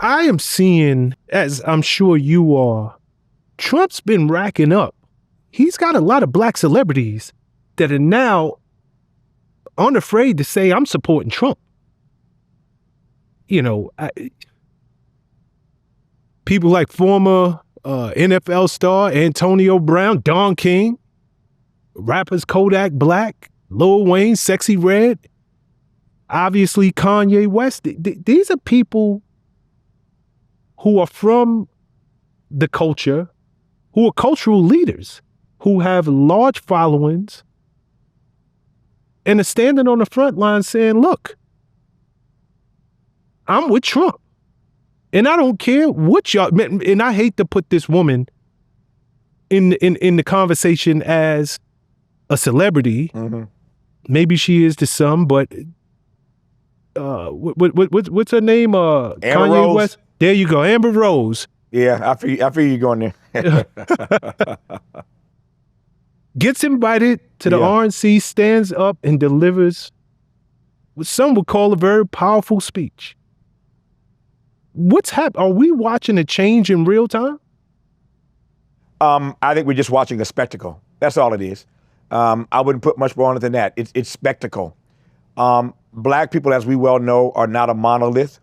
I am seeing, as I'm sure you are, Trump's been racking up. He's got a lot of black celebrities that are now unafraid to say, I'm supporting Trump. You know, people like former NFL star Antonio Brown, Don King, rappers Kodak Black, Lil Wayne, Sexy Red, obviously Kanye West. These are people who are from the culture, who are cultural leaders, who have large followings, and are standing on the front line saying, look, I'm with Trump. And I don't care what y'all, and I hate to put this woman in the conversation as a celebrity. Mm-hmm. Maybe she is to some, but what's her name? Kanye Rose. West. There you go, Amber Rose. Yeah, I feel you going there. Gets invited to the RNC, stands up and delivers what some would call a very powerful speech. What's happening? Are we watching a change in real time? I think we're just watching a spectacle. That's all it is. I wouldn't put much more on it than that. It's spectacle. Black people, as we well know, are not a monolith.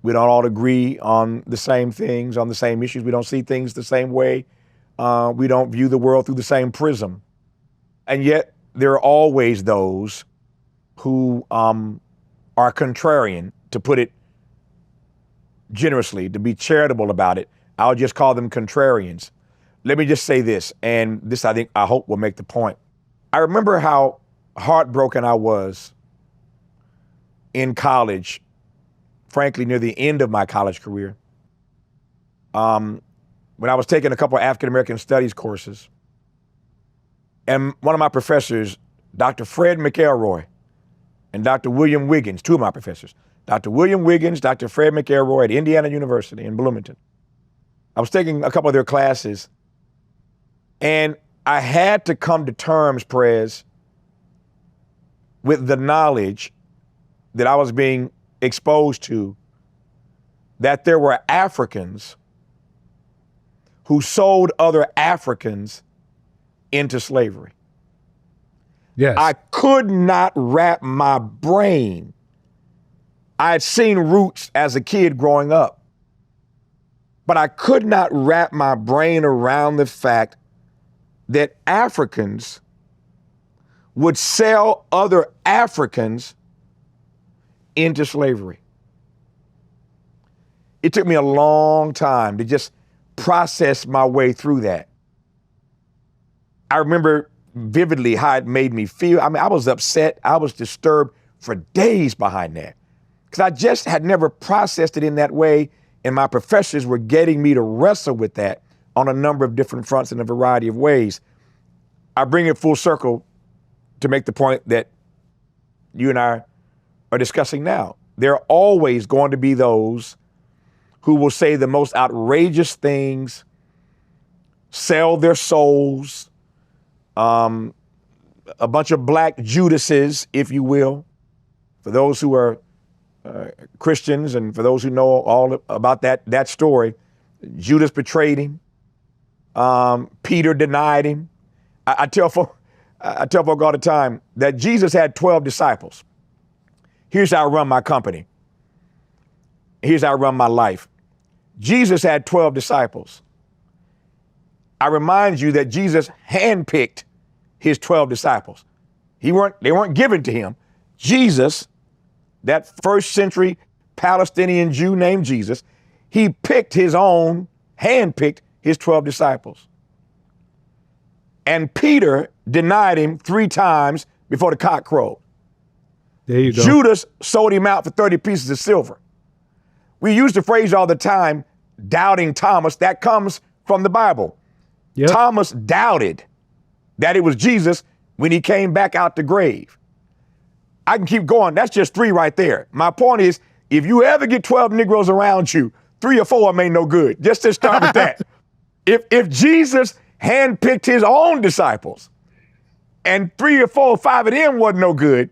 We don't all agree on the same things, on the same issues. We don't see things the same way. We don't view the world through the same prism. And yet there are always those who are contrarian, to put it generously, to be charitable about it. I'll just call them contrarians. Let me just say this, and this I hope will make the point. I remember how heartbroken I was in college, frankly, near the end of my college career, when I was taking a couple of African-American studies courses. And one of my professors, Dr. Fred McElroy, and Dr. William Wiggins, two of my professors, Dr. William Wiggins, Dr. Fred McElroy at Indiana University in Bloomington. I was taking a couple of their classes, and I had to come to terms, Prez, with the knowledge that I was being exposed to, that there were Africans who sold other Africans into slavery. Yes. I could not wrap my brain. I had seen Roots as a kid growing up, but I could not wrap my brain around the fact that Africans would sell other Africans into slavery. It took me a long time to just process my way through that. I remember vividly how it made me feel. I mean, I was upset. I was disturbed for days behind that, because I just had never processed it in that way, and my professors were getting me to wrestle with that on a number of different fronts in a variety of ways. I bring it full circle to make the point that you and I are discussing now. There are always going to be those who will say the most outrageous things, sell their souls, a bunch of black Judases, if you will, for those who are Christians and for those who know all about that story. Judas betrayed him. Peter denied him. I tell folk all the time that Jesus had 12 disciples. Here's how I run my company. Here's how I run my life. Jesus had 12 disciples. I remind you that Jesus handpicked his 12 disciples. They weren't given to him. Jesus, that first century Palestinian Jew named Jesus, he handpicked his 12 disciples. And Peter denied him 3 times before the cock crowed. There you go. Judas sold him out for 30 pieces of silver. We use the phrase all the time, doubting Thomas. That comes from the Bible. Yep. Thomas doubted that it was Jesus when he came back out the grave. I can keep going. That's just 3 right there. My point is, if you ever get 12 Negroes around you, 3 or 4 of them ain't no good. Just to start with that. If Jesus handpicked his own disciples and 3 or 4 or 5 of them wasn't no good,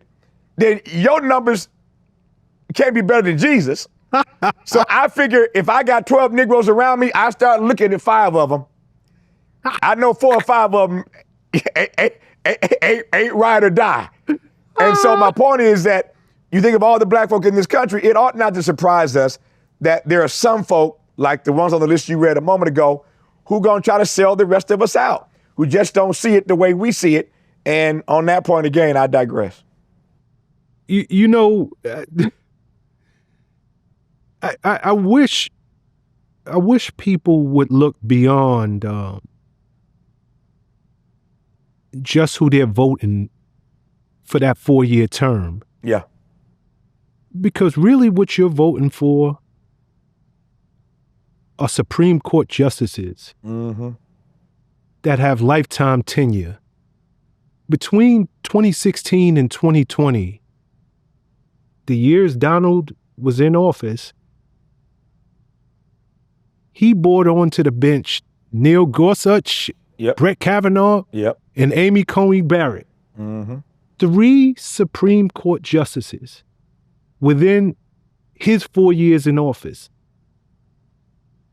then your numbers can't be better than Jesus. So I figure if I got 12 Negroes around me, I start looking at 5 of them. I know 4 or 5 of them ain't ride or die. And so my point is that you think of all the black folk in this country, it ought not to surprise us that there are some folk, like the ones on the list you read a moment ago, who gonna try to sell the rest of us out, who just don't see it the way we see it. And on that point, again, I digress. You know, I wish people would look beyond just who they're voting for that 4-year term. Yeah. Because really what you're voting for are Supreme Court justices that have lifetime tenure. Between 2016 and 2020, the years Donald was in office, he brought onto the bench Neil Gorsuch, Brett Kavanaugh, and Amy Coney Barrett. 3 Supreme Court justices within his 4 years in office.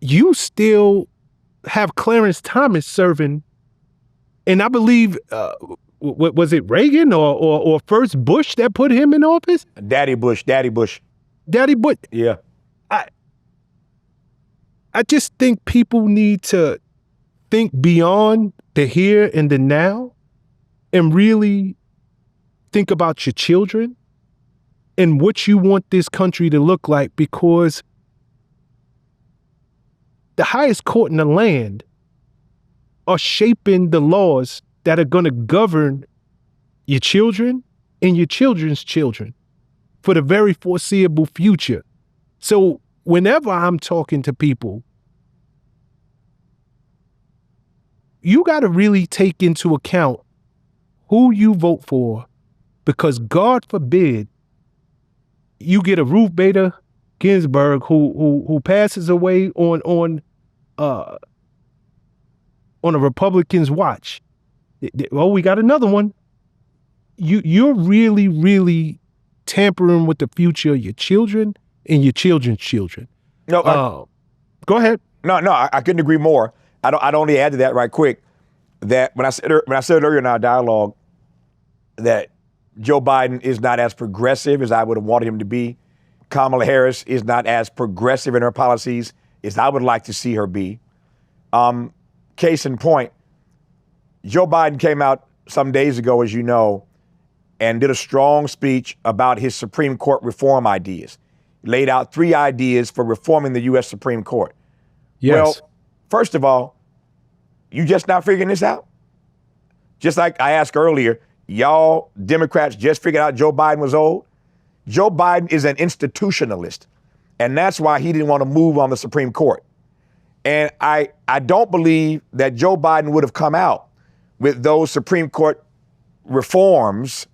You still have Clarence Thomas serving, and I believe, was it Reagan or first Bush that put him in office? Daddy Bush. Yeah. I just think people need to think beyond the here and the now and really think about your children and what you want this country to look like, because the highest court in the land are shaping the laws that are going to govern your children and your children's children for the very foreseeable future. So whenever I'm talking to people, you got to really take into account who you vote for, because God forbid you get a Ruth Bader Ginsburg who passes away on a Republican's watch. Oh, we got another one. You're really, really tampering with the future of your children and your children's children. No, go ahead. No, I couldn't agree more. I'd only add to that right quick that when I said earlier in our dialogue that Joe Biden is not as progressive as I would have wanted him to be, Kamala Harris is not as progressive in her policies as I would like to see her be. Case in point, Joe Biden came out some days ago, as you know, and did a strong speech about his Supreme Court reform ideas. Laid out 3 ideas for reforming the U.S. Supreme Court. Yes. Well, first of all, you just not figuring this out? Just like I asked earlier, y'all Democrats just figured out Joe Biden was old? Joe Biden is an institutionalist, and that's why he didn't want to move on the Supreme Court. And I don't believe that Joe Biden would have come out with those Supreme Court reforms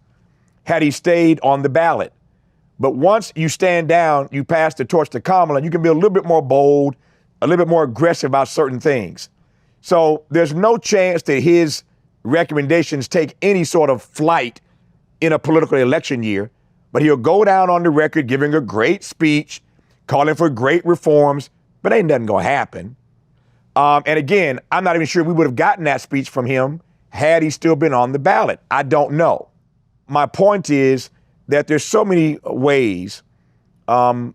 had he stayed on the ballot. But once you stand down, you pass the torch to Kamala, and you can be a little bit more bold, a little bit more aggressive about certain things. So there's no chance that his recommendations take any sort of flight in a political election year, but he'll go down on the record giving a great speech, calling for great reforms, but ain't nothing gonna happen. And again, I'm not even sure we would have gotten that speech from him had he still been on the ballot. I don't know. My point is that there's so many ways that,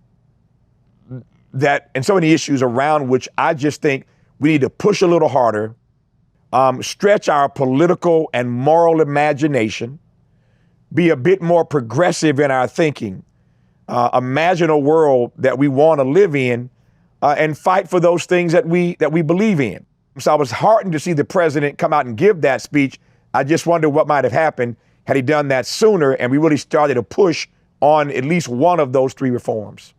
and so many issues around which I just think we need to push a little harder, stretch our political and moral imagination, be a bit more progressive in our thinking, imagine a world that we want to live in, and fight for those things that we believe in. So I was heartened to see the president come out and give that speech. I just wonder what might have happened had he done that sooner and we really started to push on at least one of those 3 reforms.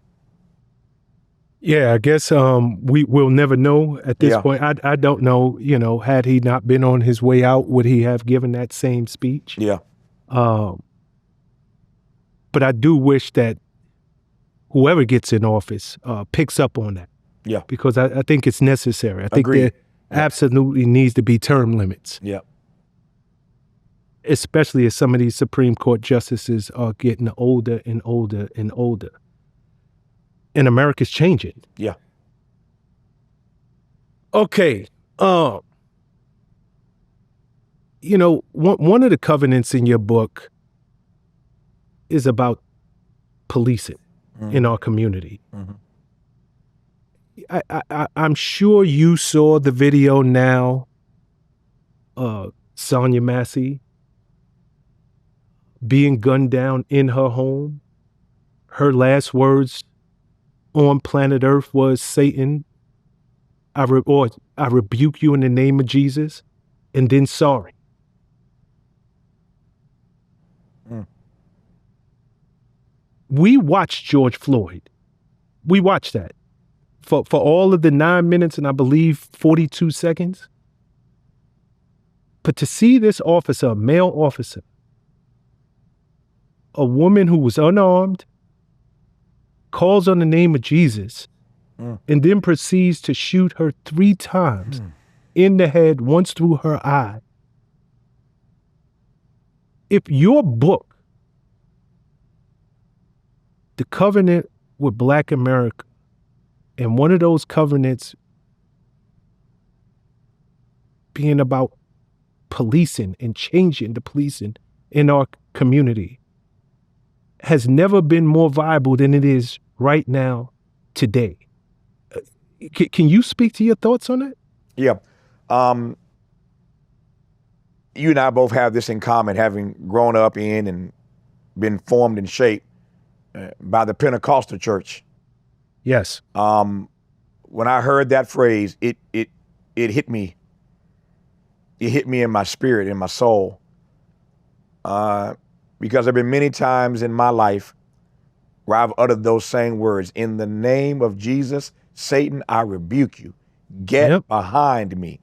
Yeah, I guess we will never know at this point. I don't know, had he not been on his way out, would he have given that same speech? Yeah. But I do wish that whoever gets in office picks up on that. Yeah. Because I think it's necessary. I think there absolutely needs to be term limits. Yeah. Especially as some of these Supreme Court justices are getting older and older and older. and America's changing. Yeah. Okay. You know, one of the covenants in your book is about policing in our community. I'm sure you saw the video now, Sonia Massey being gunned down in her home. Her last words on planet Earth was, Satan, I rebuke you in the name of Jesus, and then sorry. We watched George Floyd. We watched that for all of the 9 minutes and I believe 42 seconds. But to see this officer, a male officer, a woman who was unarmed, calls on the name of Jesus, and then proceeds to shoot her 3 times in the head, once through her eye. If your book, The Covenant with Black America, and one of those covenants being about policing and changing the policing in our community, has never been more viable than it is right now, today. Can you speak to your thoughts on it? Yeah. You and I both have this in common, having grown up in and been formed and shaped by the Pentecostal church. Yes. When I heard that phrase, it hit me. It hit me in my spirit, in my soul. Because there have been many times in my life where I've uttered those same words. In the name of Jesus, Satan, I rebuke you. Get behind me.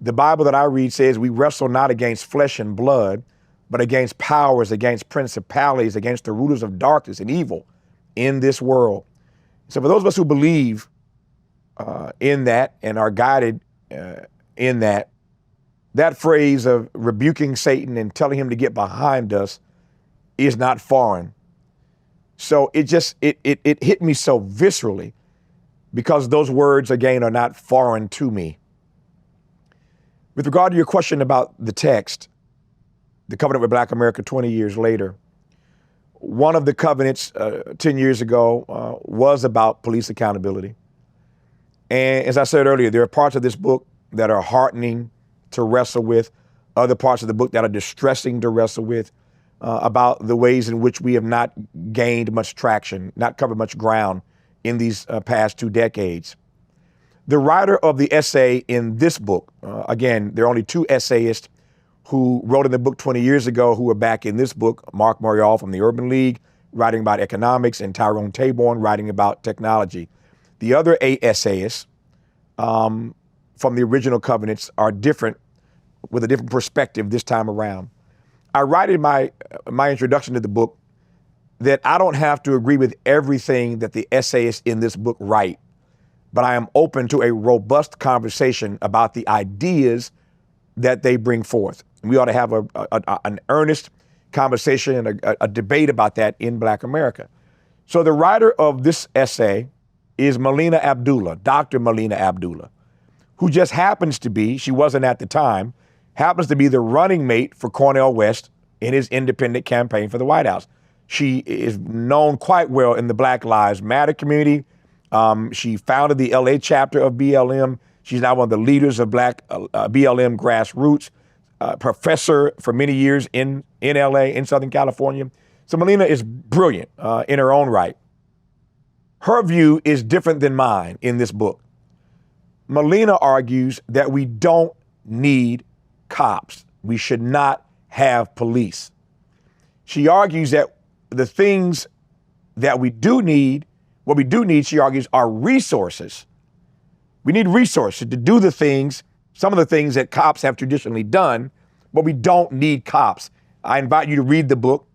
The Bible that I read says we wrestle not against flesh and blood, but against powers, against principalities, against the rulers of darkness and evil in this world. So for those of us who believe in that and are guided in that, that phrase of rebuking Satan and telling him to get behind us is not foreign. So it hit me so viscerally because those words, again, are not foreign to me. With regard to your question about the text, the Covenant with Black America 20 years later, one of the covenants 10 years ago was about police accountability. And as I said earlier, there are parts of this book that are heartening to wrestle with, other parts of the book that are distressing to wrestle with, about the ways in which we have not gained much traction, not covered much ground in these past 2 decades. The writer of the essay in this book, again, there are only 2 essayists who wrote in the book 20 years ago who are back in this book, Mark Morial from the Urban League, writing about economics, and Tyrone Taborn writing about technology. The other 8 essayists from the original covenants are different, with a different perspective this time around. I write in my introduction to the book that I don't have to agree with everything that the essayists in this book write, but I am open to a robust conversation about the ideas that they bring forth. We ought to have an earnest conversation and a debate about that in Black America. So the writer of this essay is Melina Abdullah, Dr. Melina Abdullah, who just happens to be, she wasn't at the time, happens to be the running mate for Cornel West in his independent campaign for the White House. She is known quite well in the Black Lives Matter community. She founded the LA chapter of BLM. She's now one of the leaders of Black BLM grassroots, professor for many years in LA, in Southern California. So Melina is brilliant in her own right. Her view is different than mine in this book. Melina argues that we don't need cops. We should not have police. She argues that the things that we do need, what we do need, she argues, are resources. We need resources to do the things, some of the things that cops have traditionally done, but we don't need cops. I invite you to read the book,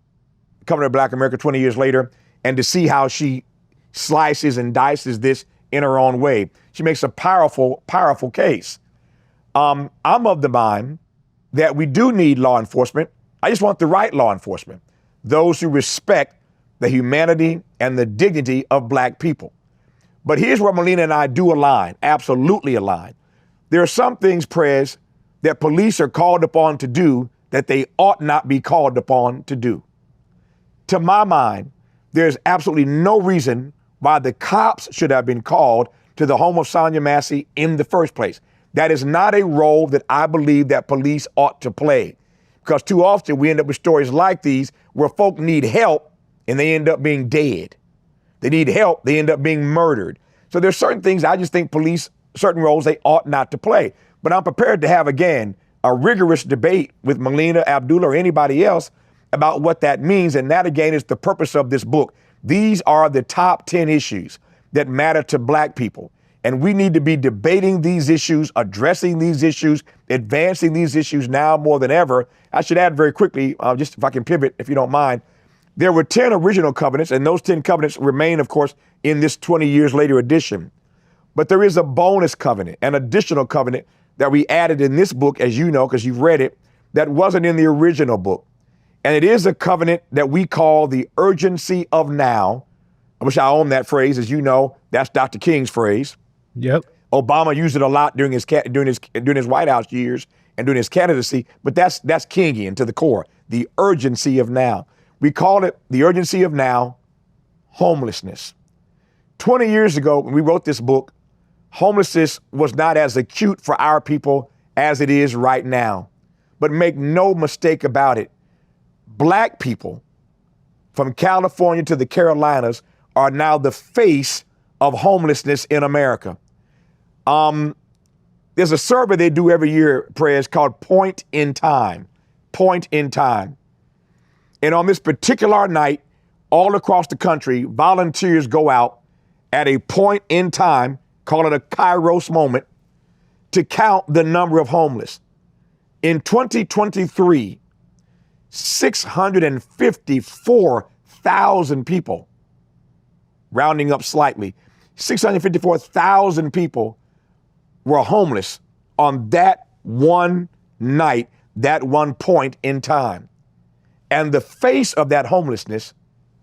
Covenant of Black America 20 years later, and to see how she slices and dices this in her own way. She makes a powerful, powerful case. I'm of the mind that we do need law enforcement. I just want the right law enforcement, those who respect the humanity and the dignity of Black people. But here's where Melina and I do align, absolutely align. There are some things, Prez, that police are called upon to do that they ought not be called upon to do. To my mind, there's absolutely no reason why the cops should have been called to the home of Sonya Massey in the first place. That is not a role that I believe that police ought to play. Because too often we end up with stories like these where folk need help and they end up being dead. They need help, they end up being murdered. So there's certain things I just think police, certain roles they ought not to play. But I'm prepared to have, again, a rigorous debate with Melina, Abdullah, or anybody else about what that means. And that, again, is the purpose of this book. These are the top 10 issues that matter to Black people. And we need to be debating these issues, addressing these issues, advancing these issues now more than ever. I should add very quickly, just if I can pivot, if you don't mind, there were 10 original covenants, and those 10 covenants remain, of course, in this 20 years later edition. But there is a bonus covenant, an additional covenant that we added in this book, as you know, because you've read it, that wasn't in the original book. And it is a covenant that we call the urgency of now. I wish I owned that phrase. As you know, that's Dr. King's phrase. Yep. Obama used it a lot during his White House years and during his candidacy, but that's Kingian to the core, the urgency of now. We call it the urgency of now, homelessness. 20 years ago, when we wrote this book, homelessness was not as acute for our people as it is right now. But make no mistake about it, Black people from California to the Carolinas are now the face of homelessness in America. There's a survey they do every year, Prez, called Point in Time. Point in Time. And on this particular night, all across the country, volunteers go out at a point in time, call it a Kairos moment, to count the number of homeless. In 2023, 654,000 people, rounding up slightly, 654,000 people were homeless on that one night, that one point in time. And the face of that homelessness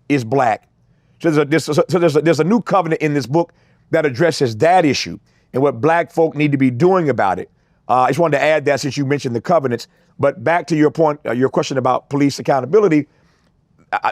is Black. So there's a new covenant in this book that addresses that issue and what Black folk need to be doing about it. I just wanted to add that since you mentioned the covenants. But back to your point, your question about police accountability,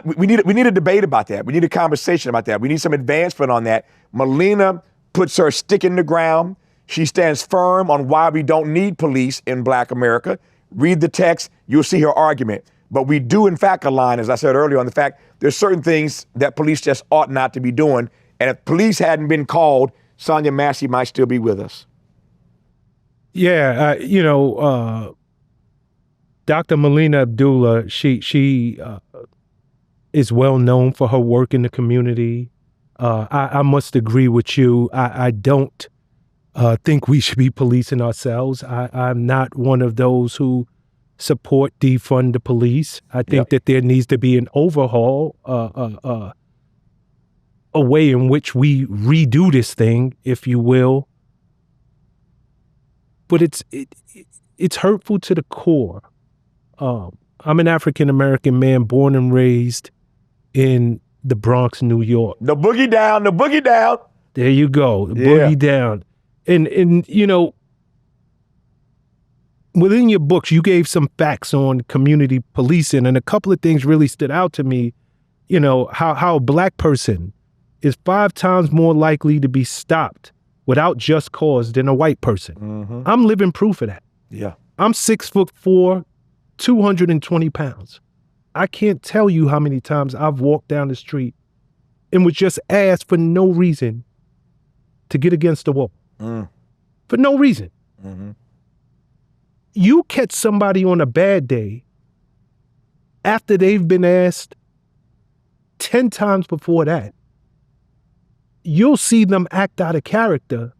we need a debate about that. We need a conversation about that. We need some advancement on that. Melina puts her stick in the ground. She stands firm on why we don't need police in Black America. Read the text, you'll see her argument. But we do, in fact, align, as I said earlier, on the fact there's certain things that police just ought not to be doing. And if police hadn't been called, Sonya Massey might still be with us. Yeah, Dr. Melina Abdullah, she is well known for her work in the community. I must agree with you. I don't think we should be policing ourselves. I'm not one of those who support defund the police. I think that there needs to be an overhaul, a way in which we redo this thing, if you will. But it's hurtful to the core. I'm an African-American man born and raised in the Bronx, New York. The boogie down, the boogie down. There you go, the boogie down. And you know, within your books, you gave some facts on community policing, and a couple of things really stood out to me. You know, how a Black person is 5 times more likely to be stopped without just cause than a white person. Mm-hmm. I'm living proof of that. Yeah. I'm 6'4", 220 pounds. I can't tell you how many times I've walked down the street and was just asked for no reason to get against the wall. For no reason. Mm-hmm. You catch somebody on a bad day after they've been asked 10 times before that, you'll see them act out of character,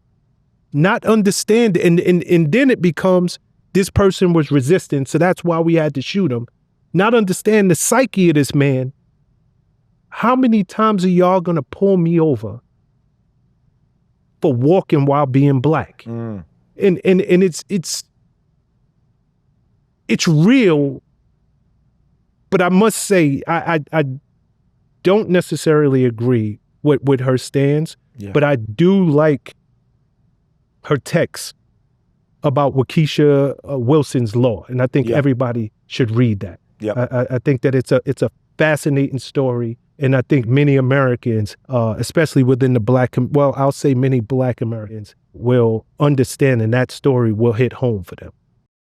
not understand, and then it becomes this person was resistant, so that's why we had to shoot him. Not understand the psyche of this man. How many times are y'all gonna pull me over for walking while being Black? And it's real, but I must say I don't necessarily agree with her stands, but I do like her text about Waukesha Wilson's law, and I think everybody should read that. I think that it's a fascinating story, and I think many Americans, especially within the I'll say many Black Americans, will understand, and that story will hit home for them.